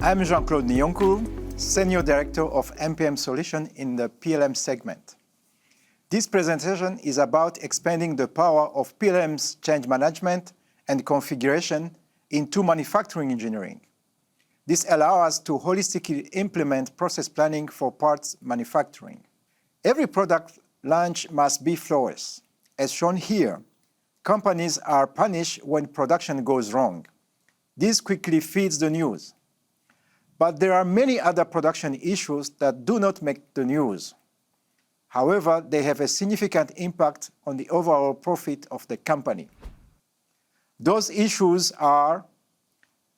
I'm Jean-Claude Nyonkou, Senior Director of MPM Solution in the PLM segment. This presentation is about expanding the power of PLM's change management and configuration into manufacturing engineering. This allows us to holistically implement process planning for parts manufacturing. Every product launch must be flawless. As shown here, companies are punished when production goes wrong. This quickly feeds the news. But there are many other production issues that do not make the news. However, they have a significant impact on the overall profit of the company. Those issues are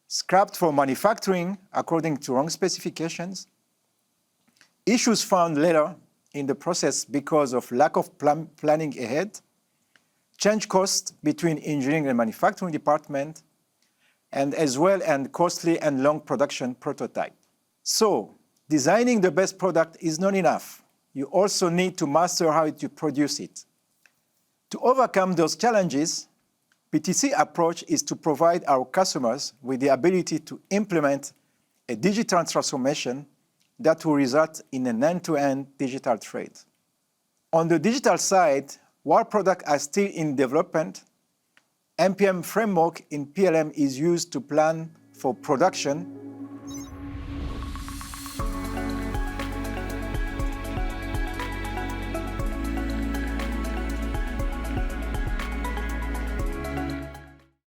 scrapped for manufacturing according to wrong specifications, issues found later in the process because of lack of planning ahead, change costs between engineering and manufacturing department, and as well and costly and long production prototype. So, designing the best product is not enough. You also need to master how to produce it. To overcome those challenges, PTC approach is to provide our customers with the ability to implement a digital transformation that will result in an end-to-end digital trade. On the digital side, while products are still in development, MPM Framework in PLM is used to plan for production